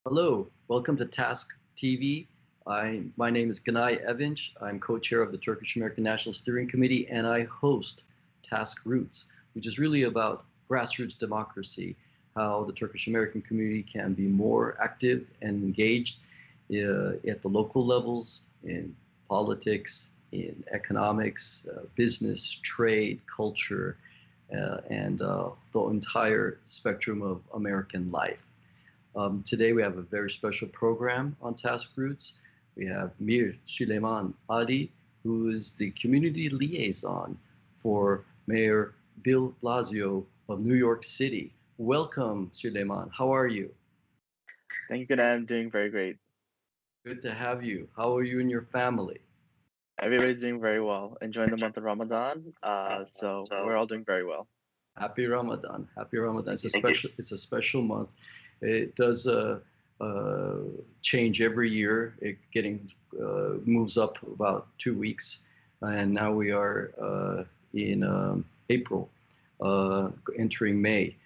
Hello, welcome to TASCTV. My name is Gunay Evinch. I'm co-chair of the Turkish American National Steering Committee, and I host TASC Roots, which is really about grassroots democracy, how the Turkish American community can be more active and engaged at the local levels in politics, in economics, business, trade, culture, and the entire spectrum of American life. Today we have a very special program on TASC Roots. We have Mir Sulaiman, who is the community liaison for Mayor Bill Blasio of New York City. Welcome, Sulaiman. How are you? Thank you, Gunay. I'm doing very great. Good to have you. How are you and your family? Everybody's doing very well. Enjoying the month of Ramadan. So we're all doing very well. Happy Ramadan. Happy Ramadan. It's a special month. It does change every year. It moves up about 2 weeks, and now we are in April, entering May.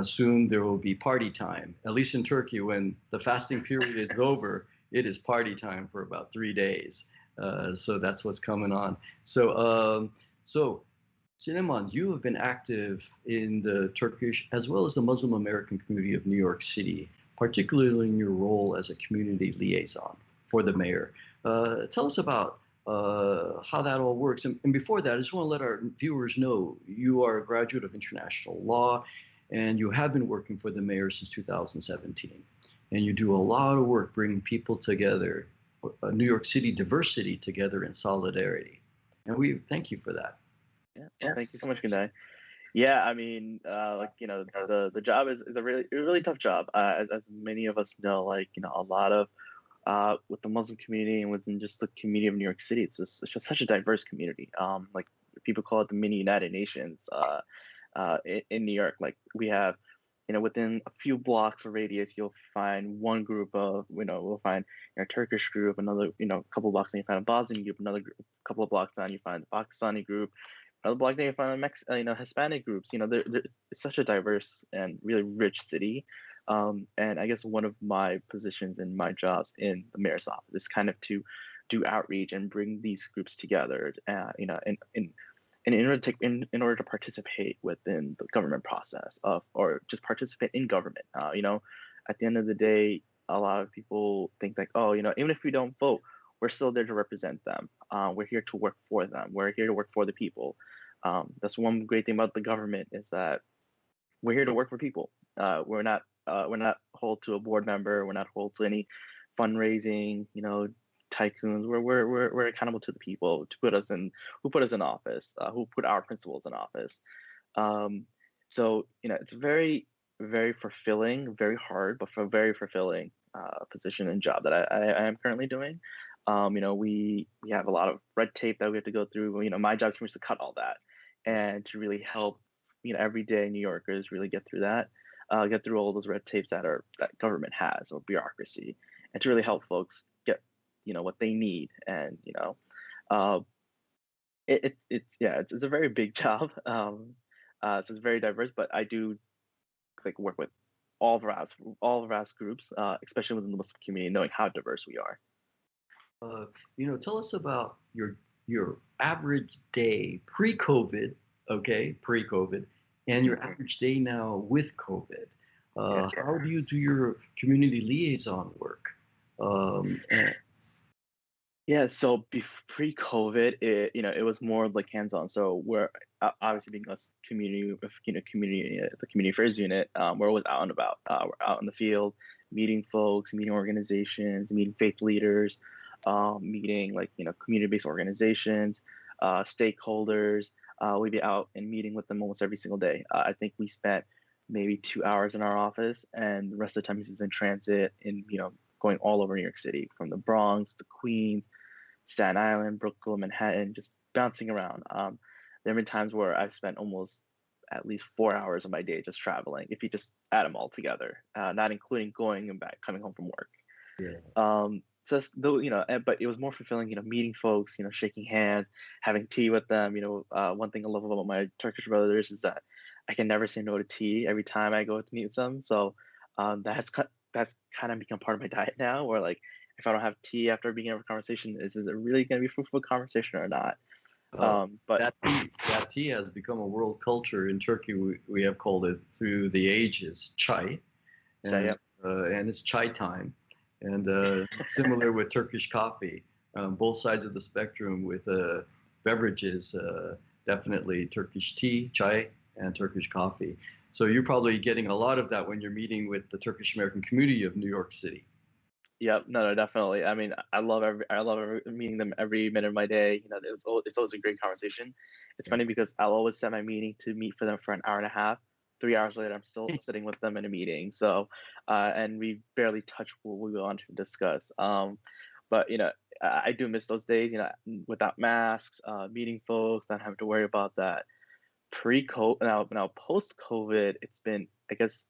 Soon there will be party time. At least in Turkey, when the fasting period is over, it is party time for about 3 days. So that's what's coming on. So Sulaiman, you have been active in the Turkish as well as the Muslim American community of New York City, particularly in your role as a community liaison for the mayor. Tell us about how that all works. And before that, I just want to let our viewers know you are a graduate of international law, and you have been working for the mayor since 2017. And you do a lot of work bringing people together, New York City diversity together in solidarity. And we thank you for that. Yeah, thank you so much, Gunay. Yeah, I mean, the job is a really tough job. As many of us know, a lot of with the Muslim community and within just the community of New York City, it's just such a diverse community. Like people call it the mini United Nations. In New York, like we have, within a few blocks of radius, you'll find one group of, we'll find a Turkish group, another, a couple of blocks, then you find a Bosnian group, another group, a couple of blocks down, you find the Pakistani group. Another block there you find Hispanic groups. It's such a diverse and really rich city. And I guess one of my positions in my jobs in the mayor's office is kind of to do outreach and bring these groups together. In order to participate within the government process or just participate in government. At the end of the day, a lot of people think like, even if we don't vote, we're still there to represent them. We're here to work for them. We're here to work for the people. That's one great thing about the government is that we're here to work for people. We're not hold to a board member. We're not hold to any fundraising, tycoons. We're accountable to the people who put us in office, who put our principles in office. So it's very, very fulfilling, very hard, but for very fulfilling position and job that I am currently doing. We have a lot of red tape that we have to go through. My job is pretty much to cut all that and to really help, everyday New Yorkers really get through that, get through all those red tapes that government has or bureaucracy, and to really help folks get, what they need. And, it's a very big job. So it's very diverse, but I do work with all vast groups, especially within the Muslim community, knowing how diverse we are. Tell us about your average day pre-COVID, and your average day now with COVID. How do you do your community liaison work? So pre-COVID, it was more like hands-on. So we're obviously being a community, the community affairs unit. We're always out and about. We're out in the field, meeting folks, meeting organizations, meeting faith leaders, meeting community-based organizations, stakeholders. We'd be out and meeting with them almost every single day. I think we spent maybe 2 hours in our office, and the rest of the time he's in transit and going all over New York City, from the Bronx to Queens, Staten Island, Brooklyn, Manhattan, just bouncing around. There have been times where I've spent almost at least 4 hours of my day just traveling, if you just add them all together, not including going and back, coming home from work. Yeah. But it was more fulfilling, meeting folks, shaking hands, having tea with them. One thing I love about my Turkish brothers is that I can never say no to tea every time I go to meet them. So that's that's kind of become part of my diet now. Where like if I don't have tea after the beginning of a conversation, is it really going to be a fruitful conversation or not? But that tea has become a world culture in Turkey. We have called it through the ages chai, and it's chai time, and similar with Turkish coffee. Both sides of the spectrum with beverages, definitely Turkish tea, chai, and Turkish coffee. So you're probably getting a lot of that when you're meeting with the Turkish American community of New York City. Yep, no, definitely. I mean, I love meeting them every minute of my day. You know, it's always a great conversation. It's funny because I'll always set my meeting to meet for them for an hour and a half. 3 hours later, I'm still sitting with them in a meeting. So, and we barely touch what we want to discuss. But you know, I do miss those days. You know, without masks, meeting folks, not having to worry about that. Pre-COVID, now post-COVID, it's been, I guess,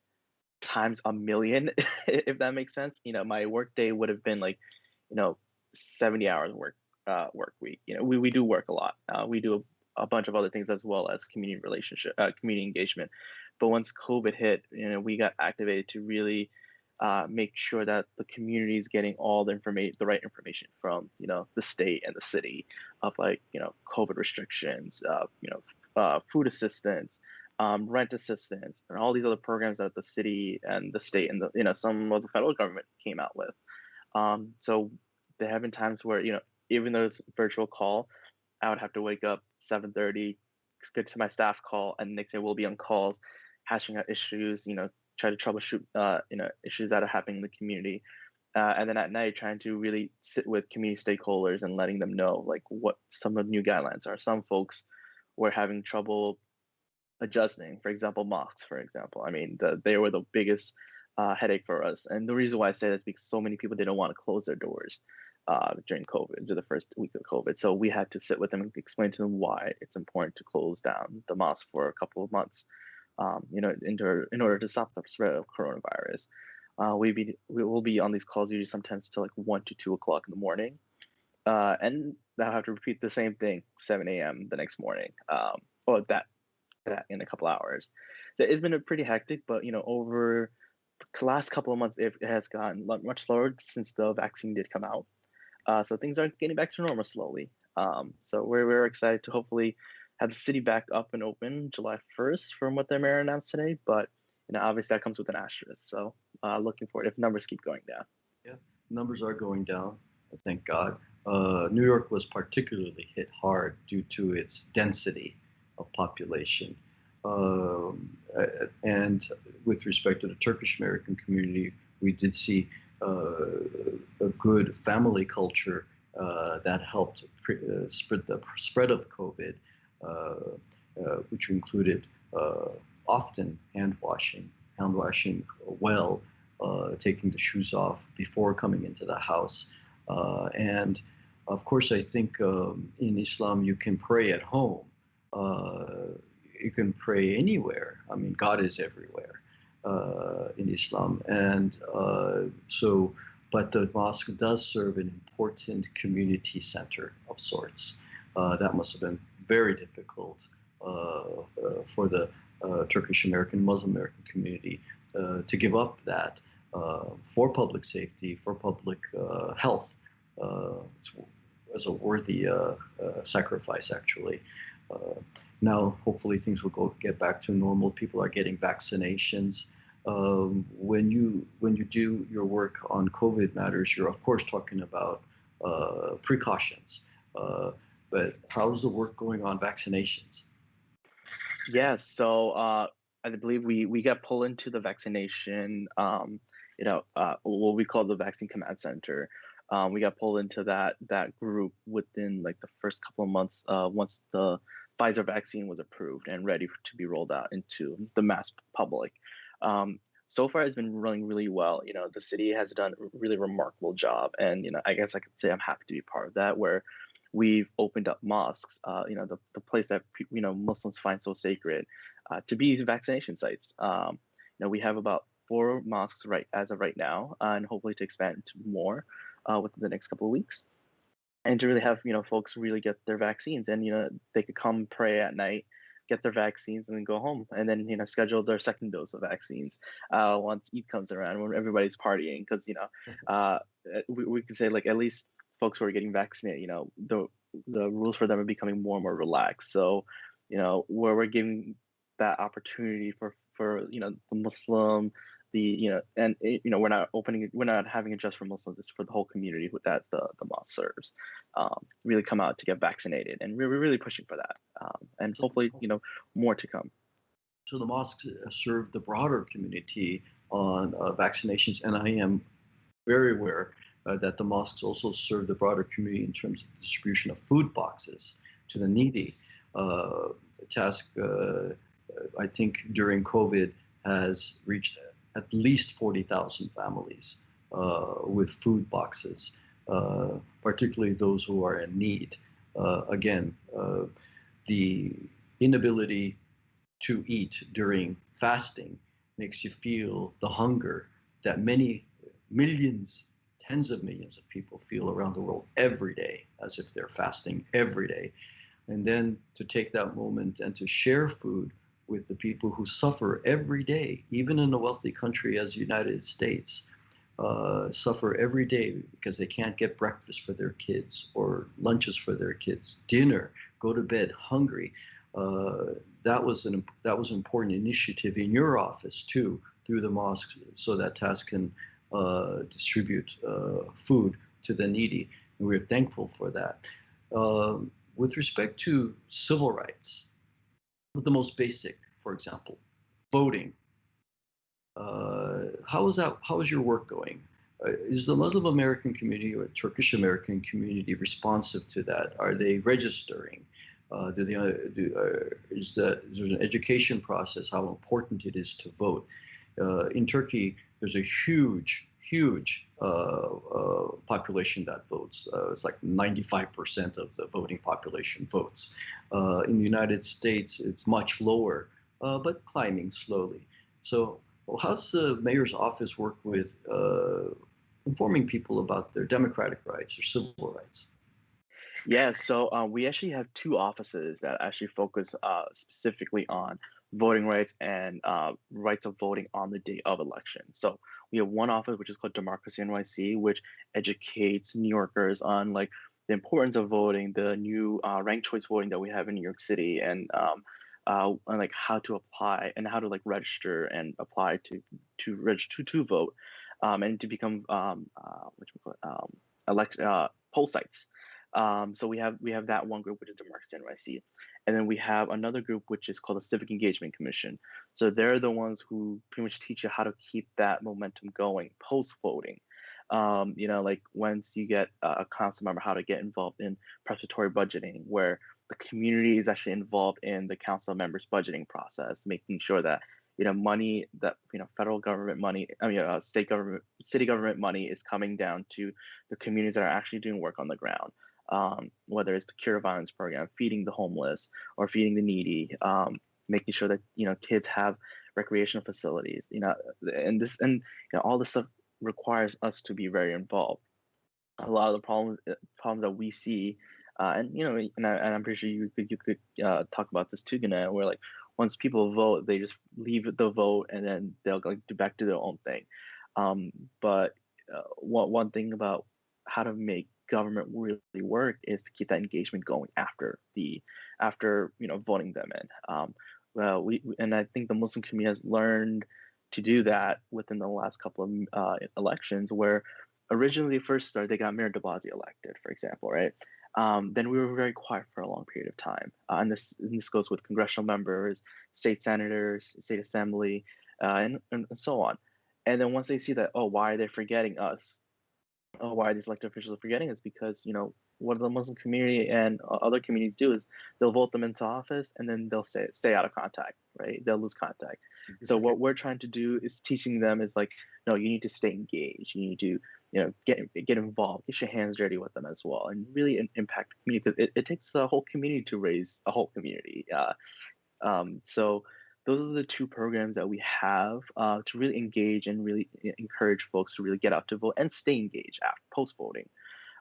times a million, if that makes sense. You know, my work day would have been like, you know, 70 hours work week. You know, we do work a lot. We do a bunch of other things as well as community engagement. But once COVID hit, you know, we got activated to really make sure that the community is getting all the right information from, you know, the state and the city of like, you know, COVID restrictions, you know, food assistance, rent assistance, and all these other programs that the city and the state and the, you know, some of the federal government came out with. So there have been times where, you know, even though it's a virtual call, I would have to wake up 7:30, get to my staff call, and next day we'll be on calls, hashing out issues, you know, try to troubleshoot, you know, issues that are happening in the community. And then at night, trying to really sit with community stakeholders and letting them know like what some of the new guidelines are. Some folks were having trouble adjusting, for example, mosques, for example. I mean, they were the biggest headache for us. And the reason why I say that is because so many people didn't want to close their doors during COVID, during the first week of COVID. So we had to sit with them and explain to them why it's important to close down the mosque for a couple of months, you know, in order to stop the spread of coronavirus. We will be on these calls usually sometimes till like 1 to 2 o'clock in the morning. And I'll have to repeat the same thing, 7 a.m. the next morning, or that in a couple hours. So it's been a pretty hectic, but you know, over the last couple of months, it has gotten much slower since the vaccine did come out. So things are getting back to normal slowly. So we're excited to hopefully have the city back up and open July 1st from what the mayor announced today. But you know, obviously that comes with an asterisk. So looking forward if numbers keep going down. Yeah, numbers are going down. Thank God. New York was particularly hit hard due to its density of population. And with respect to the Turkish American community, we did see a good family culture that helped spread the spread of COVID, which included often hand washing well, taking the shoes off before coming into the house. And of course, I think in Islam, you can pray at home. You can pray anywhere. I mean, God is everywhere in Islam. And but the mosque does serve an important community center of sorts. That must have been very difficult for the Turkish American, Muslim American community to give up that for public safety, for public health. It's a worthy sacrifice, actually. Now, hopefully, things will get back to normal. People are getting vaccinations. When you do your work on COVID matters, you're of course talking about precautions. But how's the work going on vaccinations? Yeah, so I believe we got pulled into the vaccination, you know, what we call the Vaccine Command Center. We got pulled into that group within like the first couple of months once the Pfizer vaccine was approved and ready to be rolled out into the mass public. So far, it's been running really well. You know, the city has done a really remarkable job, and you know, I guess I could say I'm happy to be part of that. Where we've opened up mosques, you know, the place that you know Muslims find so sacred, to be vaccination sites. You know, we have about 4 mosques as of right now, and hopefully to expand to more within the next couple of weeks, and to really have, you know, folks really get their vaccines, and you know, they could come pray at night, get their vaccines, and then go home, and then schedule their second dose of vaccines once Eid comes around when everybody's partying. Because we can say like at least folks who are getting vaccinated, the rules for them are becoming more and more relaxed. So where we're giving that opportunity for the Muslim, we're not having it just for Muslims, it's for the whole community that the mosque serves. Really come out to get vaccinated, and we're really pushing for that, and hopefully more to come. So the mosques serve the broader community on vaccinations, and I am very aware that the mosques also serve the broader community in terms of the distribution of food boxes to the needy. TASC, I think during COVID, has reached at least 40,000 families with food boxes, particularly those who are in need. Again, the inability to eat during fasting makes you feel the hunger that many millions, tens of millions of people feel around the world every day, as if they're fasting every day. And then to take that moment and to share food with the people who suffer every day, even in a wealthy country as the United States, suffer every day because they can't get breakfast for their kids or lunches for their kids, dinner, go to bed hungry. That was an important initiative in your office too, through the mosque, so that TASC can distribute food to the needy, and we're thankful for that. With respect to civil rights, the most basic, for example, voting. How is your work going? Is the Muslim American community or Turkish American community responsive to that? Are they registering? Is there an education process, how important it is to vote? In Turkey, there's a huge population that votes. It's like 95% of the voting population votes. In the United States, it's much lower, but climbing slowly. So how's the mayor's office work with informing people about their democratic rights or civil rights? Yeah, so we actually have two offices that actually focus specifically on voting rights and rights of voting on the day of election. So we have one office which is called Democracy NYC, which educates New Yorkers on like the importance of voting, the new ranked choice voting that we have in New York City, and like how to apply and how to like register and apply to register to vote, and to become poll sites. So we have that one group, which is Democracy NYC, and then we have another group which is called the Civic Engagement Commission. So they're the ones who pretty much teach you how to keep that momentum going post voting. Like once you get a council member, how to get involved in participatory budgeting, where the community is actually involved in the council members' budgeting process, making sure that money that federal government money, state government, city government money is coming down to the communities that are actually doing work on the ground. Whether it's the Cure Violence program, feeding the homeless or feeding the needy, making sure that kids have recreational facilities, and all this stuff requires us to be very involved. A lot of the problems that we see, and I'm pretty sure you could talk about this too, Gunay, where like once people vote, they just leave the vote and then they'll go back to their own thing. But one thing about how to make government really work is to keep that engagement going after voting them in. Well, and I think the Muslim community has learned to do that within the last couple of elections, where originally first started, they got Mayor de Blasio elected, for example, right? Then we were very quiet for a long period of time. And this goes with congressional members, state senators, state assembly, and so on. And then once they see that, oh, why are they forgetting us? Oh, why are these elected officials forgetting us? Because, what the Muslim community and other communities do is they'll vote them into office and then they'll stay out of contact, right? They'll lose contact. So what we're trying to do is teaching them is like, no, you need to stay engaged. You need to, get involved, get your hands dirty with them as well, and really impact the community, because it takes a whole community to raise a whole community. So those are the two programs that we have to really engage and really encourage folks to really get out to vote and stay engaged after post voting.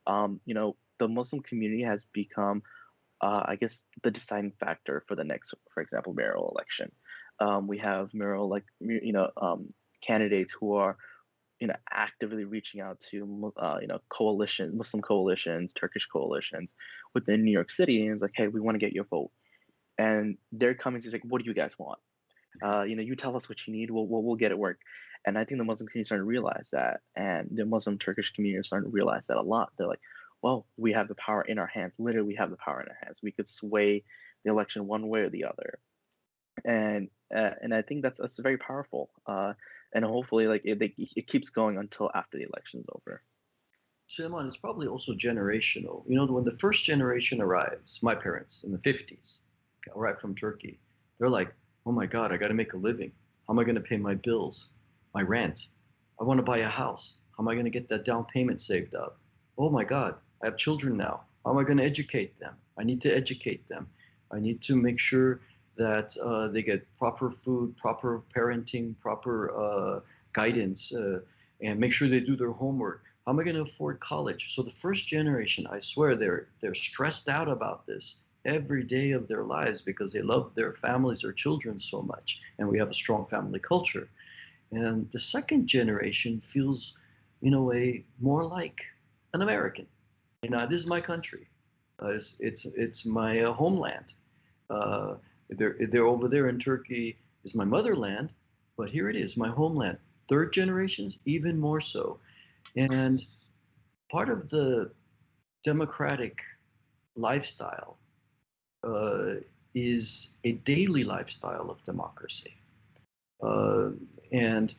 The Muslim community has become I guess the deciding factor for the next, for example, mayoral election. We have mayoral like candidates who are actively reaching out to Muslim coalitions, Turkish coalitions within New York City, and it's like, hey, we want to get your vote, and they're coming to say, what do you guys want? You tell us what you need, we'll get it work. And I think the Muslim community is starting to realize that, and the Muslim Turkish community is starting to realize that a lot. They're like, well, we have the power in our hands. Literally, we have the power in our hands. We could sway the election one way or the other, and I think that's very powerful. And hopefully, like it keeps going until after the election's over. Sulaiman, it's probably also generational. When the first generation arrives, my parents in the 50s arrived from Turkey, they're like, oh my God, I got to make a living. How am I going to pay my bills, my rent? I want to buy a house. How am I going to get that down payment saved up? Oh my God, I have children now. How am I going to educate them? I need to educate them. I need to make sure that they get proper food, proper parenting, proper guidance, and make sure they do their homework. How am I going to afford college? So the first generation, I swear, they're stressed out about this every day of their lives because they love their families, their children so much, and we have a strong family culture. And the second generation feels, in a way, more like an American. This is my country. It's my homeland. They're over there in Turkey is my motherland, but here it is, my homeland. Third generations, even more so. And part of the democratic lifestyle is a daily lifestyle of democracy. And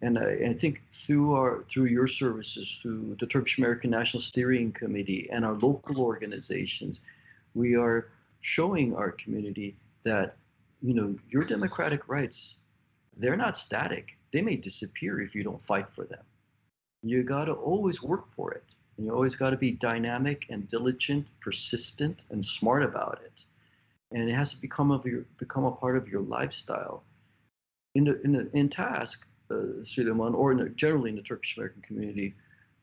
I think through your services, through the Turkish American National Steering Committee and our local organizations, we are showing our community that your democratic rights, they're not static. They may disappear if you don't fight for them. You got to always work for it. And you always got to be dynamic and diligent, persistent, and smart about it. And it has to become a part of your lifestyle. In TASC, Sulaiman, or generally in the Turkish American community,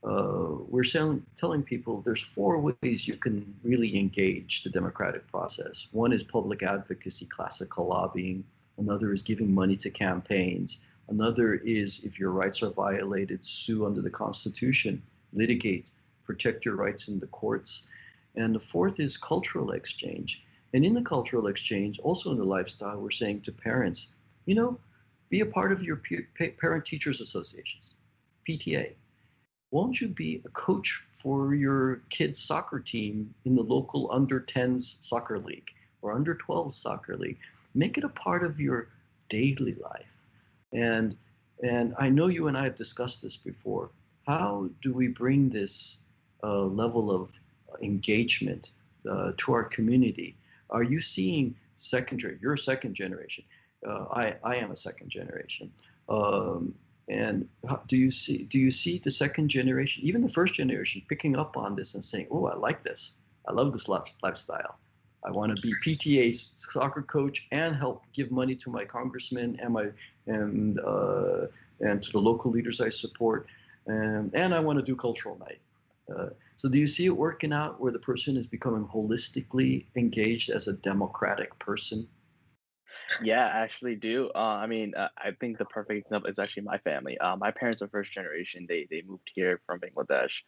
we're telling people there's 4 ways you can really engage the democratic process. One is public advocacy, classical lobbying. Another is giving money to campaigns. Another is, if your rights are violated, sue under the Constitution, litigate, protect your rights in the courts. And the fourth is cultural exchange. And in the cultural exchange, also in the lifestyle, we're saying to parents, be a part of your parent-teachers associations, PTA. Won't you be a coach for your kids' soccer team in the local under-10s soccer league or under-12s soccer league? Make it a part of your daily life. And I know you and I have discussed this before. How do we bring this level of engagement to our community? Are you seeing you're a second generation. I am a second generation. And do you see the second generation, even the first generation, picking up on this and saying, oh, I like this. I love this lifestyle. I want to be PTA soccer coach and help give money to my congressman and to the local leaders I support. And I want to do cultural night. So do you see it working out where the person is becoming holistically engaged as a democratic person? Yeah, I actually do. I think the perfect example is actually my family. My parents are first generation. They moved here from Bangladesh,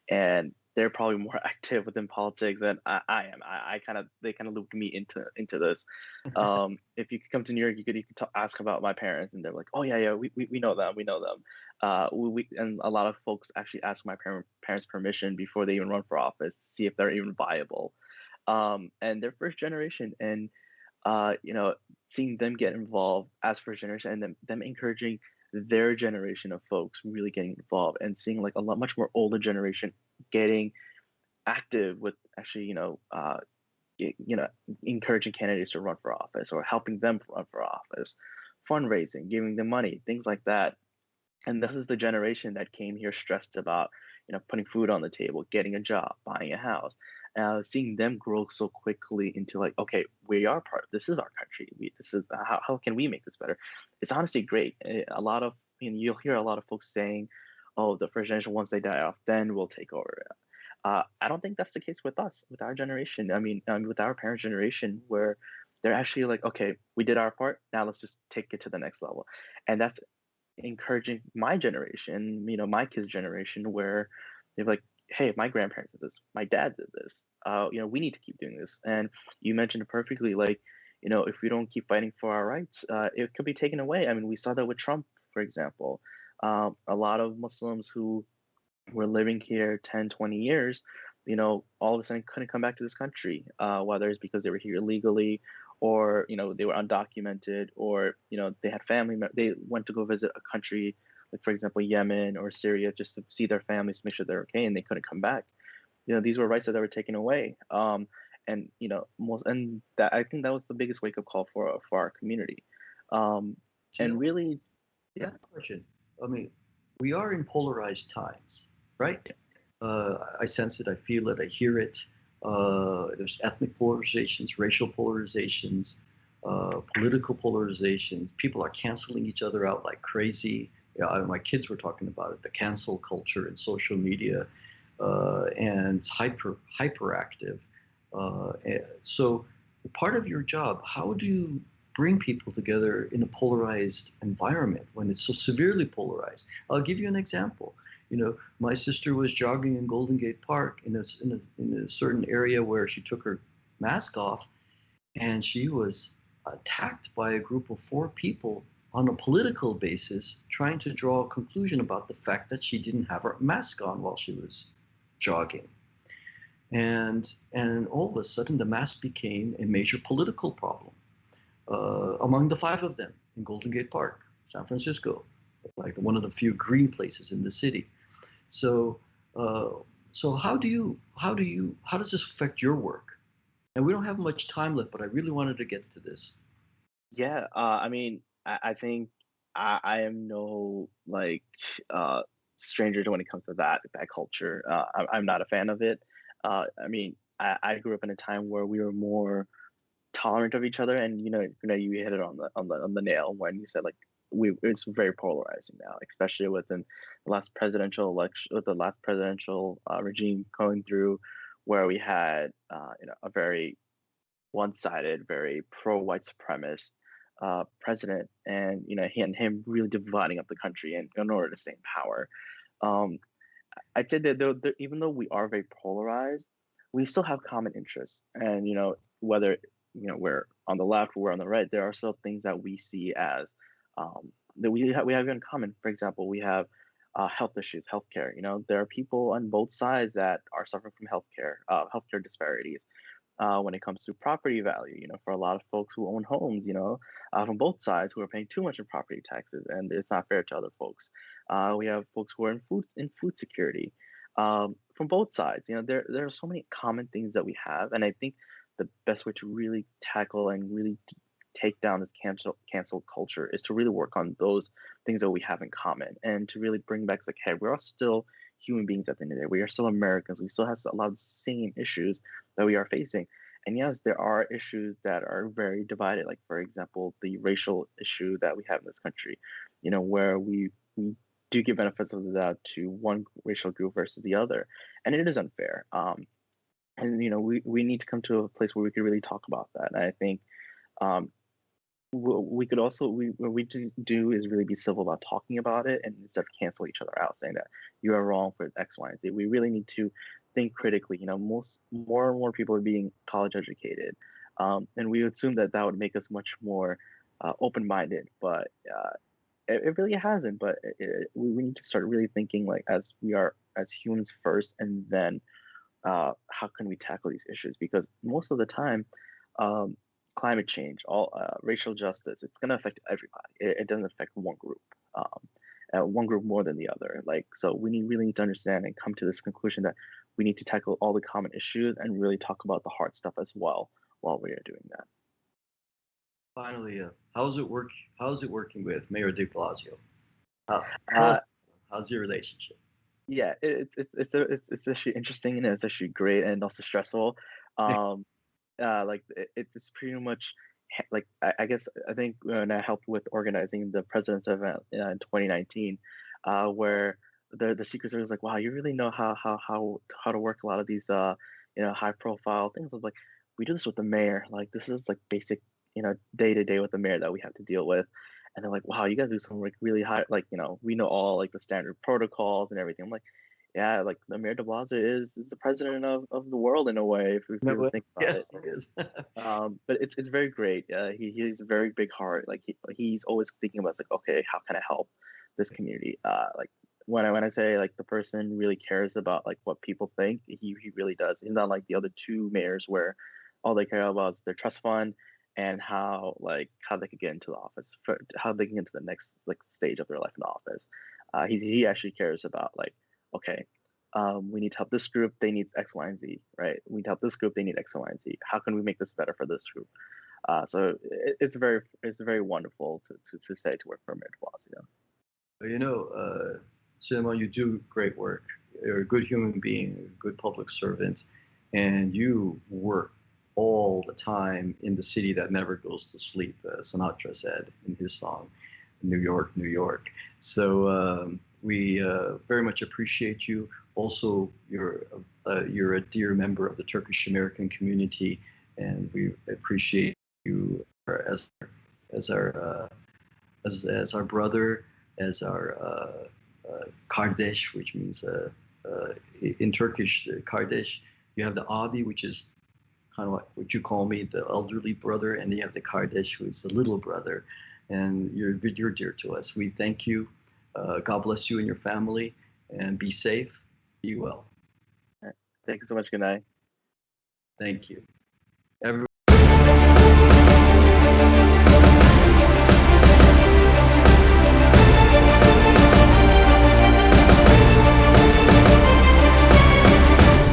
and they're probably more active within politics than I am. They kind of looped me into this. If you could come to New York, you could ask about my parents, and they're like, oh yeah, we know them, we know them. And a lot of folks actually ask my parents' permission before they even run for office to see if they're even viable. And they're first generation, and seeing them get involved as first generation, and them encouraging their generation of folks really getting involved, and seeing like a lot much more older generation getting active with actually encouraging candidates to run for office or helping them run for office, fundraising, giving them money, things like that. And this is the generation that came here stressed about putting food on the table, getting a job, buying a house. Seeing them grow so quickly into like, okay, we are this is our country. This is how can we make this better? It's honestly great. A lot of you'll hear a lot of folks saying, oh, the first generation, once they die off, then we'll take over. I don't think that's the case with us, with our generation. I mean, with our parents' generation, where they're actually like, okay, we did our part. Now let's just take it to the next level, and that's encouraging my generation, my kids' generation, where they're like, hey, my grandparents did this, my dad did this. We need to keep doing this. And you mentioned it perfectly, like, if we don't keep fighting for our rights, it could be taken away. I mean, we saw that with Trump, for example. A lot of Muslims who were living here 10, 20 years, all of a sudden couldn't come back to this country, whether it's because they were here illegally or, they were undocumented or, they had they went to go visit a country, like, for example, Yemen or Syria, just to see their families, make sure they're okay, and they couldn't come back. These were rights that were taken away. And, that, I think that was the biggest wake up call for our community. And really, yeah, question. I mean, we are in polarized times, right? I sense it, I feel it, I hear it. There's ethnic polarizations, racial polarizations, political polarizations. People are canceling each other out like crazy. My kids were talking about it, the cancel culture in social media, and hyperactive. So part of your job, how do you bring people together in a polarized environment when it's so severely polarized? I'll give you an example. My sister was jogging in Golden Gate Park in a certain area where she took her mask off, and she was attacked by a group of 4 people on a political basis, trying to draw a conclusion about the fact that she didn't have her mask on while she was jogging. And all of a sudden, the mask became a major political problem among the 5 of them in Golden Gate Park, San Francisco, like one of the few green places in the city. So how does this affect your work? And we don't have much time left, but I really wanted to get to this. Yeah, I mean, I think I am no stranger to when it comes to that culture. I'm not a fan of it. I mean, I grew up in a time where we were more tolerant of each other, and you hit it on the nail when you said, like, it's very polarizing now, especially within the last presidential election, with the last presidential regime going through, where we had a very one-sided, very pro-white supremacist president, and him really dividing up the country in order to stay in power. Um, I'd say that even though we are very polarized, we still have common interests, and whether we're on the left or we're on the right, there are still things that we see as that we have in common. For example, we have health issues, healthcare. There are people on both sides that are suffering from healthcare disparities. When it comes to property value, for a lot of folks who own homes, from both sides who are paying too much in property taxes, and it's not fair to other folks. We have folks who are in food security, from both sides. There are so many common things that we have, and I think the best way to really tackle and really take down this cancel culture is to really work on those things that we have in common, and to really bring back, like, hey, we're all still human beings at the end of the day. We are still Americans. We still have a lot of the same issues that we are facing. And yes, there are issues that are very divided, like, for example, the racial issue that we have in this country, where we do give benefits of the doubt to one racial group versus the other, and it is unfair. And we need to come to a place where we can really talk about that. And I think we could also what we do is really be civil about talking about it, and instead of cancel each other out, saying that you are wrong for X, Y, and Z. We really need to think critically. More and more people are being college educated, and we assume that would make us much more open-minded, but it really hasn't. But we need to start really thinking, like, as we are as humans first, and then how can we tackle these issues? Because most of the time, climate change, all racial justice, it's going to affect everybody. It doesn't affect one group, one group more than the other. So we really need to understand and come to this conclusion that we need to tackle all the common issues and really talk about the hard stuff as well while we are doing that. Finally, how's it working with Mayor de Blasio? How's your relationship? Yeah, it's actually interesting, and it's actually great, and also stressful. It's pretty much like, I think when I helped with organizing the president's event in 2019, where the Secret Service was like, wow, you really know how to work a lot of these high profile things. I was like, we do this with the mayor. Like this is like basic day to day with the mayor that we have to deal with. And they're like, wow, you guys do some like really high, like we know all like the standard protocols and everything. I'm like, yeah, like the Mayor de Blasio is the president of the world in a way, if we No really way. think about Yes, it. it is. But it's very great. He has a very big heart. Like he's always thinking about like, okay, how can I help this community? Like when I say like the person really cares about like what people think, he really does. He's not like the other two mayors where all they care about is their trust fund and how they could get into the office, how they can get to the next like stage of their life in the office. He actually cares about like, okay, we need to help this group. They need X, Y, and Z, right? We need to help this group. They need X, Y, and Z. How can we make this better for this group? So it's very wonderful to say to work for Mayor de Blasio. You know, Sulaiman, you do great work. You're a good human being, a good public servant, and you work all the time in the city that never goes to sleep, Sinatra said in his song, New York, New York. So we very much appreciate you. Also, you're a dear member of the Turkish American community, and we appreciate you as our brother, as our kardeş, which means in Turkish, kardeş. You have the abi, which is kind of like what you call me, the elderly brother, and you have the kardeş, who's the little brother, and you're dear to us. We thank you. God bless you and your family, and be safe, be well. Thanks so much, Gunay. Thank you. Everyone.